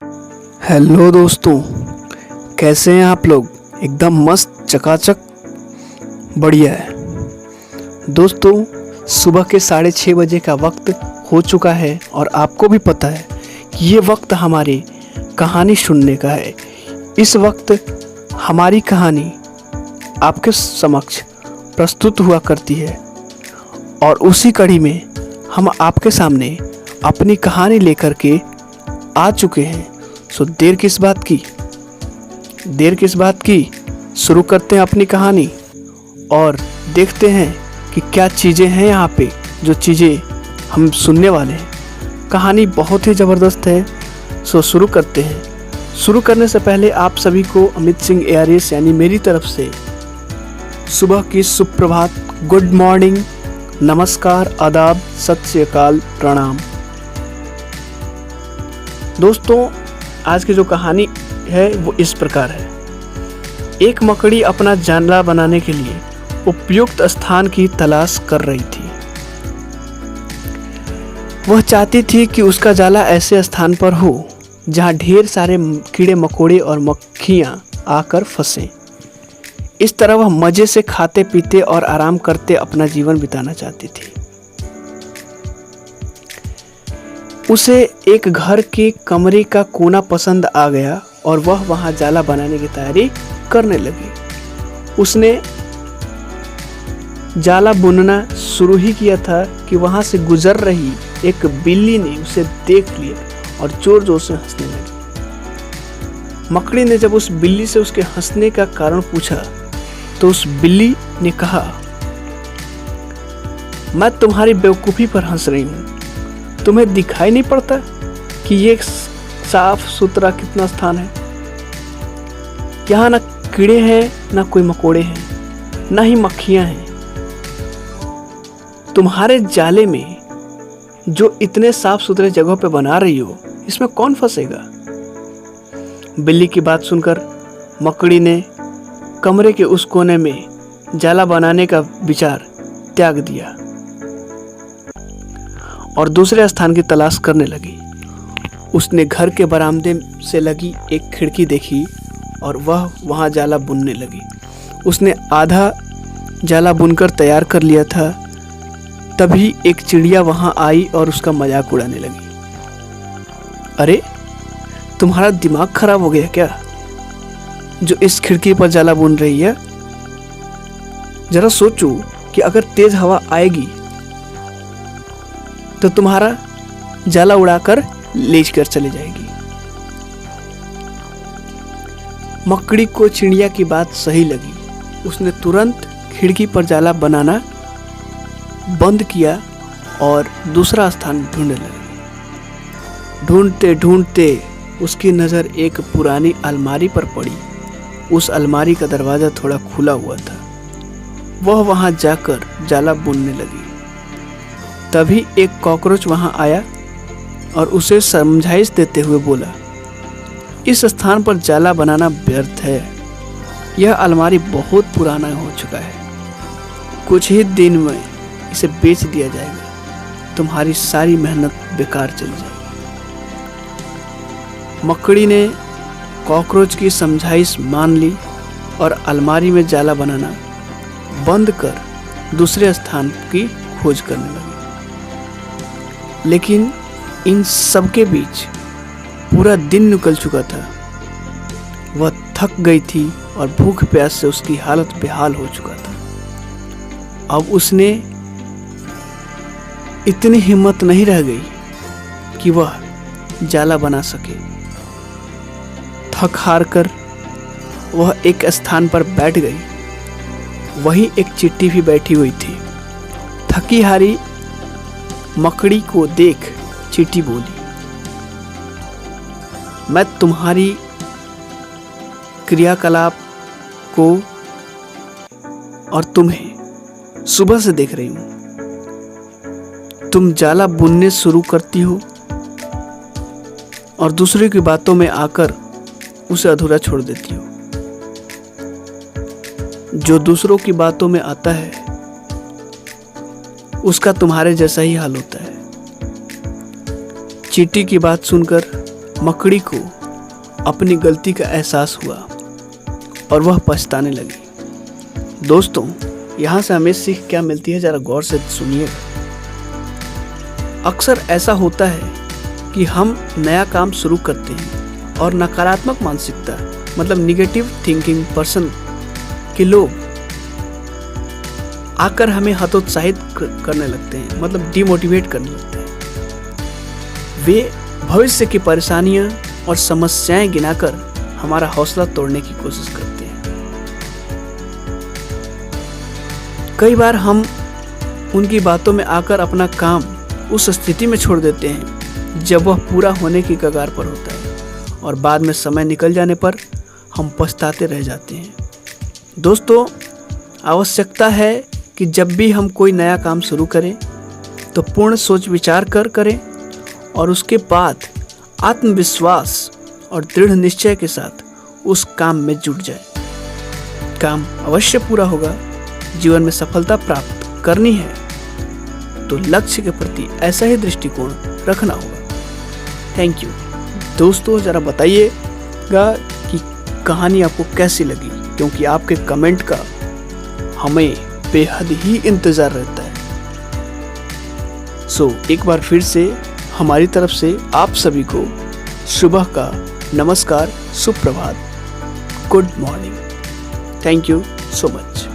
Hello दोस्तों, कैसे हैं आप लोग। एकदम मस्त चकाचक बढ़िया है। दोस्तों, सुबह के 6:30 बजे का वक्त हो चुका है और आपको भी पता है कि ये वक्त हमारी कहानी सुनने का है। इस वक्त हमारी कहानी आपके समक्ष प्रस्तुत हुआ करती है और उसी कड़ी में हम आपके सामने अपनी कहानी लेकर के आ चुके हैं। सो देर किस बात की, शुरू करते हैं अपनी कहानी और देखते हैं कि क्या चीज़ें हैं यहाँ पे, जो चीज़ें हम सुनने वाले हैं। कहानी बहुत ही ज़बरदस्त है। सो शुरू करते हैं। शुरू करने से पहले आप सभी को अमित सिंह ARS यानी मेरी तरफ से सुबह की सुप्रभात, गुड मॉर्निंग, नमस्कार, आदाब, सत श्री अकाल, प्रणाम। दोस्तों, आज की जो कहानी है वो इस प्रकार है। एक मकड़ी अपना जाला बनाने के लिए उपयुक्त स्थान की तलाश कर रही थी। वह चाहती थी कि उसका जाला ऐसे स्थान पर हो जहां ढेर सारे कीड़े मकोड़े और मक्खियां आकर फंसे। इस तरह वह मजे से खाते पीते और आराम करते अपना जीवन बिताना चाहती थी। उसे एक घर के कमरे का कोना पसंद आ गया और वह वहां जाला बनाने की तैयारी करने लगी। उसने जाला बुनना शुरू ही किया था कि वहां से गुजर रही एक बिल्ली ने उसे देख लिया और जोर जोर से हंसने लगी। मकड़ी ने जब उस बिल्ली से उसके हंसने का कारण पूछा तो उस बिल्ली ने कहा, मैं तुम्हारी बेवकूफ़ी पर हंस रही हूँ। तुम्हें दिखाई नहीं पड़ता कि ये साफ सुथरा कितना स्थान है। यहाँ ना कीड़े हैं, ना कोई मकोड़े हैं, ना ही मक्खियाँ हैं। तुम्हारे जाले में जो इतने साफ सुथरे जगह पे बना रही हो, इसमें कौन फंसेगा। बिल्ली की बात सुनकर मकड़ी ने कमरे के उस कोने में जाला बनाने का विचार त्याग दिया और दूसरे स्थान की तलाश करने लगी। उसने घर के बरामदे से लगी एक खिड़की देखी और वह वहां जाला बुनने लगी। उसने आधा जाला बुनकर तैयार कर लिया था, तभी एक चिड़िया वहां आई और उसका मजाक उड़ाने लगी। अरे, तुम्हारा दिमाग खराब हो गया क्या, जो इस खिड़की पर जाला बुन रही है। जरा सोचो कि अगर तेज हवा आएगी तो तुम्हारा जाला उड़ाकर ले कर चली जाएगी। मकड़ी को चिड़िया की बात सही लगी। उसने तुरंत खिड़की पर जाला बनाना बंद किया और दूसरा स्थान ढूंढने लगी। ढूंढते ढूंढते उसकी नज़र एक पुरानी अलमारी पर पड़ी। उस अलमारी का दरवाज़ा थोड़ा खुला हुआ था। वह वहां जाकर जाला बुनने लगी। तभी एक कॉकरोच वहां आया और उसे समझाइश देते हुए बोला, इस स्थान पर जाला बनाना व्यर्थ है। यह अलमारी बहुत पुराना हो चुका है। कुछ ही दिन में इसे बेच दिया जाएगा। तुम्हारी सारी मेहनत बेकार चली जाएगी। मकड़ी ने कॉकरोच की समझाइश मान ली और अलमारी में जाला बनाना बंद कर दूसरे स्थान की खोज करने लगी। लेकिन इन सबके बीच पूरा दिन निकल चुका था। वह थक गई थी और भूख प्यास से उसकी हालत बेहाल हो चुका था। अब उसने इतनी हिम्मत नहीं रह गई कि वह जाला बना सके। थक हार कर वह एक स्थान पर बैठ गई। वहीं एक चिट्टी भी बैठी हुई थी। थकी हारी मकड़ी को देख चिट्टी बोली, मैं तुम्हारी क्रियाकलाप को और तुम्हें सुबह से देख रही हूं। तुम जाला बुनने शुरू करती हो और दूसरे की बातों में आकर उसे अधूरा छोड़ देती हो। जो दूसरों की बातों में आता है उसका तुम्हारे जैसा ही हाल होता है। चींटी की बात सुनकर मकड़ी को अपनी गलती का एहसास हुआ और वह पछताने लगी। दोस्तों, यहाँ से हमें सीख क्या मिलती है, जरा गौर से सुनिए। अक्सर ऐसा होता है कि हम नया काम शुरू करते हैं और नकारात्मक मानसिकता मतलब निगेटिव थिंकिंग पर्सन के लोग आकर हमें हतोत्साहित करने लगते हैं, मतलब डिमोटिवेट करने लगते हैं। वे भविष्य की परेशानियां और समस्याएं गिनाकर हमारा हौसला तोड़ने की कोशिश करते हैं। कई बार हम उनकी बातों में आकर अपना काम उस स्थिति में छोड़ देते हैं जब वह पूरा होने की कगार पर होता है और बाद में समय निकल जाने पर हम पछताते रह जाते हैं। दोस्तों, आवश्यकता है कि जब भी हम कोई नया काम शुरू करें तो पूर्ण सोच विचार कर करें और उसके बाद आत्मविश्वास और दृढ़ निश्चय के साथ उस काम में जुट जाए। काम अवश्य पूरा होगा। जीवन में सफलता प्राप्त करनी है तो लक्ष्य के प्रति ऐसा ही दृष्टिकोण रखना होगा। Thank you. दोस्तों, ज़रा बताइएगा कि कहानी आपको कैसी लगी, क्योंकि आपके कमेंट का हमें बेहद ही इंतज़ार रहता है। एक बार फिर से हमारी तरफ से आप सभी को सुबह का नमस्कार, सुप्रभात, good morning. Thank you so much.